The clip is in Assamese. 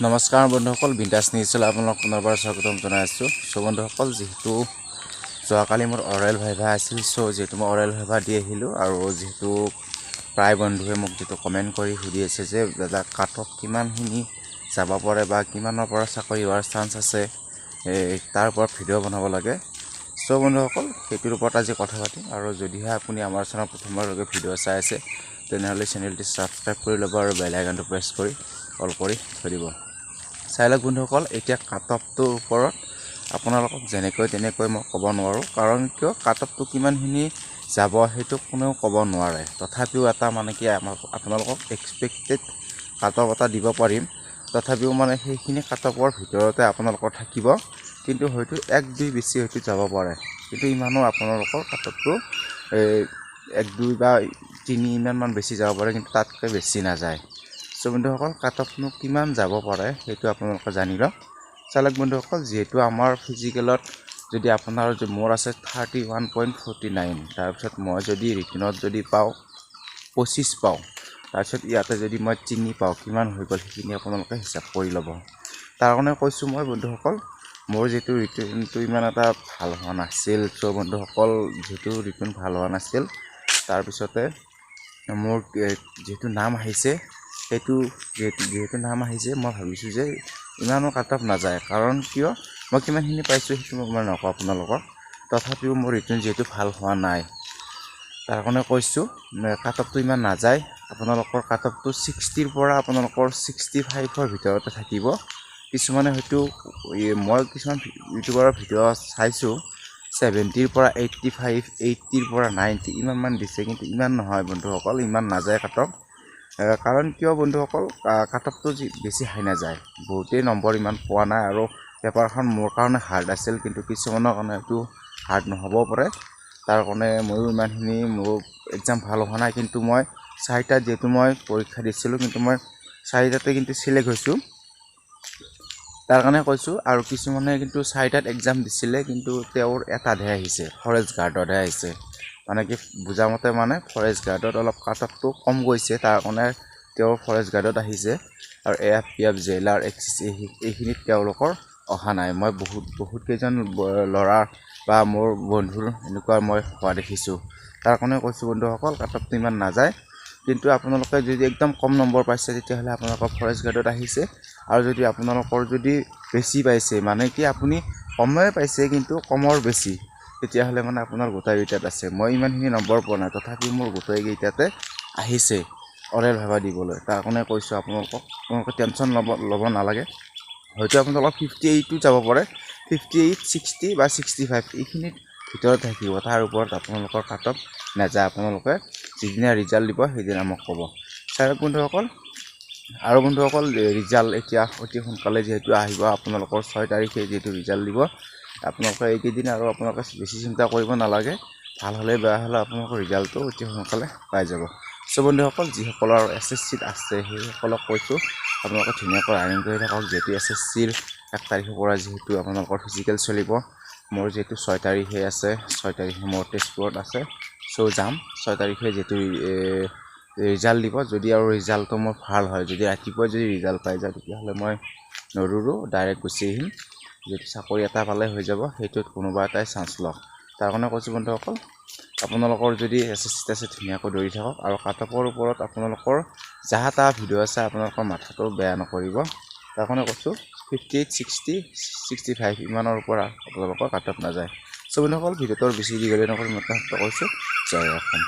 নমস্কাৰ বন্ধুসকল, বিন্দাস নিউজলৈ আপোনালোক পুনৰবাৰ স্বাগতম জনাইছোঁ। বন্ধুসকল, যেহেতু যোৱাকালি মোৰ অৰেল ভাইভা আছিল, যিহেতু মই অৰেল ভাইভা দি আহিলোঁ আৰু যেহেতু প্ৰায় বন্ধুৱে মোক যেহেতু কমেণ্ট কৰি সুধি আছে যে দাদা কাট অফ কিমানখিনি যাব পাৰে বা কিমানৰ পৰা চাকৰি হোৱাৰ চান্স আছে, তাৰ ওপৰত ভিডিঅ' বনাব লাগে। বন্ধুসকল, সেইটোৰ ওপৰত আজি কথা পাতিম। আৰু যদিহে আপুনি আমাৰ চেনেল প্ৰথমবাৰলৈকে ভিডিঅ' চাই আছে তেনেহ'লে চেনেলটি ছাবস্ক্ৰাইব কৰি ল'ব আৰু বেল আইকনটো প্ৰেছ কৰি অল কৰি থৈ দিব। চাই লওক বন্ধুসকল, এতিয়া কাট অফটোৰ ওপৰত আপোনালোকক তেনেকৈ মই ক'ব নোৱাৰোঁ, কাৰণ কিয় কাট অফটো কিমানখিনি যাব সেইটো কোনেও ক'ব নোৱাৰে। তথাপিও এটা কি আপোনালোকক এক্সপেক্টেড কাট অফ এটা দিব পাৰিম। তথাপিও সেইখিনি কাট অফৰ ভিতৰতে আপোনালোকৰ থাকিব, কিন্তু হয়তো 1-2 বেছি হয়তো যাব পাৰে, কিন্তু ইমানো আপোনালোকৰ কাট অফটো 1-2 বা 3 ইমানমান বেছি যাব পাৰে, কিন্তু তাতকৈ বেছি নাযায়। বন্ধুসকল, কাট অফনো কিমান যাব পাৰে সেইটো আপোনালোকে জানি লওক। চালক বন্ধুসকল, যিহেতু আমাৰ ফিজিকেলত যদি মোৰ আছে 31.49, তাৰপিছত মই যদি ৰিটেনত যদি পাওঁ 25 পাওঁ, তাৰপিছত ইয়াতে যদি মই 3 পাওঁ, কিমান হৈ গ'ল সেইখিনি আপোনালোকে হিচাপ কৰি ল'ব। তাৰ কাৰণে কৈছোঁ মই বন্ধুসকল, মোৰ যিটো ৰিটেনটো ইমান এটা ভাল হোৱা নাছিল। বন্ধুসকল, যিহেতু ৰিটেন ভাল হোৱা নাছিল, তাৰপিছতে মোৰ যিহেতু নাম আহিছে, যিহেতু নাম আহিছে, মই ভাবিছোঁ যে ইমানো কাট অফ নাযায়। কাৰণ কিয় মই কিমানখিনি পাইছোঁ সেইটো মই নকওঁ আপোনালোকক। তথাপিও মোৰ ৰিটেন যিহেতু ভাল হোৱা নাই, তাৰ কাৰণে কৈছোঁ কাট অফটো ইমান নাযায়। আপোনালোকৰ কাট অফটো 60ৰ পৰা আপোনালোকৰ 65ৰ ভিতৰতে থাকিব। কিছুমানে হয়তো মই কিছুমান ইউটিউবাৰৰ ভিডিঅ' চাইছোঁ 70ৰ পৰা 85, 80ৰ পৰা 90 ইমানমান দিছে, কিন্তু ইমান নহয় বন্ধুসকল, ইমান নাযায় কাট অফ। কাৰণ কিয় বন্ধুসকল, কাট অফটো বেছি হাই নাযায়। বহুতেই নম্বৰ ইমান পোৱা নাই, আৰু পেপাৰখন মোৰ কাৰণে হাৰ্ড আছিল, কিন্তু কিছুমানৰ কাৰণে এইটো হাৰ্ড নহ'বও পাৰে। তাৰ কাৰণে ময়ো ইমানখিনি মোৰ এক্সাম ভাল হোৱা নাই, কিন্তু মই 4টাত যিহেতু মই পৰীক্ষা দিছিলোঁ, কিন্তু মই 4টাতে কিন্তু চিলেক্ট হৈছোঁ। তাৰ কাৰণে কৈছোঁ। আৰু কিছুমানে কিন্তু 4টাত এক্সাম দিছিলে, কিন্তু তেওঁৰ এটাতহে আহিছে, ফৰেষ্ট গাৰ্ডতহে আহিছে। কি বুজামতে ফৰেষ্ট গাৰ্ডত অলপ কাট অফটো কম গৈছে, তাৰ কাৰণে তেওঁৰ ফৰেষ্ট গাৰ্ডত আহিছে। আৰু AFPF জেইলাৰ এক্সাইজ এইখিনিত তেওঁলোকৰ অহা নাই। মই বহুত কেইজন ল'ৰা বা মোৰ বন্ধুৰ এনেকুৱা মই হোৱা দেখিছোঁ। তাৰ কাৰণে কৈছোঁ বন্ধুসকল, কাট অফটো ইমান নাযায়। কিন্তু আপোনালোকে যদি একদম কম নম্বৰ পাইছে, তেতিয়াহ'লে আপোনালোকৰ ফৰেষ্ট গাৰ্ডত আহিছে। আৰু যদি আপোনালোকৰ যদি বেছি পাইছে, কি আপুনি কমেই পাইছে কিন্তু কমৰ বেছি, তেতিয়াহ'লে আপোনাৰ গোটেইকেইটাত আছে। মই ইমানখিনি নম্বৰ পোৱা নাই, তথাপিও মোৰ গোটেইকেইটাতে আহিছে অৰেল ভাইভা দিবলৈ। তাৰ কাৰণে কৈছোঁ আপোনালোকে টেনশ্যন ল'ব নালাগে। হয়তো আপোনালোকৰ 58ও যাব পাৰে, 58, 60 বা 65 এইখিনিত ভিতৰত থাকিব। তাৰ ওপৰত আপোনালোকৰ কাট অফ নাযায়। আপোনালোকে যিদিনা ৰিজাল্ট দিব সেইদিনা মোক ক'ব। চাওক বন্ধুসকল, আৰু বন্ধুসকল, ৰিজাল্ট এতিয়া অতি সোনকালে যিহেতু আহিব, আপোনালোকৰ 6 তাৰিখে যিহেতু ৰিজাল্ট দিব, আপোনালোকে এইকেইদিন আৰু আপোনালোকে বেছি চিন্তা কৰিব নালাগে। ভাল হ'লে বেয়া হ'লে আপোনালোকৰ ৰিজাল্টটো অতি সোনকালে পাই যাব। বন্ধুসকল, যিসকলৰ SSCত আছে সেইসকলক কৈছোঁ আপোনালোকে ধুনীয়াকৈ আৰ্নিং কৰি থাকক। যিহেতু SSCৰ 1 তাৰিখৰ পৰা যিহেতু আপোনালোকৰ ফিজিকেল চলিব। মোৰ যিহেতু 6 তাৰিখে আছে, 6 তাৰিখে মোৰ তেজপুৰত আছে। যাম 6 তাৰিখে যিহেতু ৰিজাল্ট দিব। যদি আৰু ৰিজাল্টটো মোৰ ভাল হয়, যদি ৰাতিপুৱাই যদি ৰিজাল্ট পাই যায়, তেতিয়াহ'লে মই নদৌৰো, ডাইৰেক্ট গুচি আহিম। যদি চাকৰি এটা পালে হৈ যাব, সেইটোত কোনোবা এটাই চান্স লওক। তাৰ কাৰণে কৈছোঁ বন্ধুসকল, আপোনালোকৰ যদি SSCত আছে ধুনীয়াকৈ দৌৰি থাকক। আৰু কাট অফৰ ওপৰত আপোনালোকৰ যাহা তাহা ভিডিঅ' আছে, আপোনালোকৰ মাথাটো বেয়া নকৰিব। তাৰ কাৰণে কৈছোঁ 58, 60, 65 ইমানৰ পৰা আপোনালোকৰ কাট অফ নাযায়। বন্ধুসকল, ভিডিঅ'টো বেছি দীঘলীয়া নকৰি মই কৈছোঁ জয় অসম।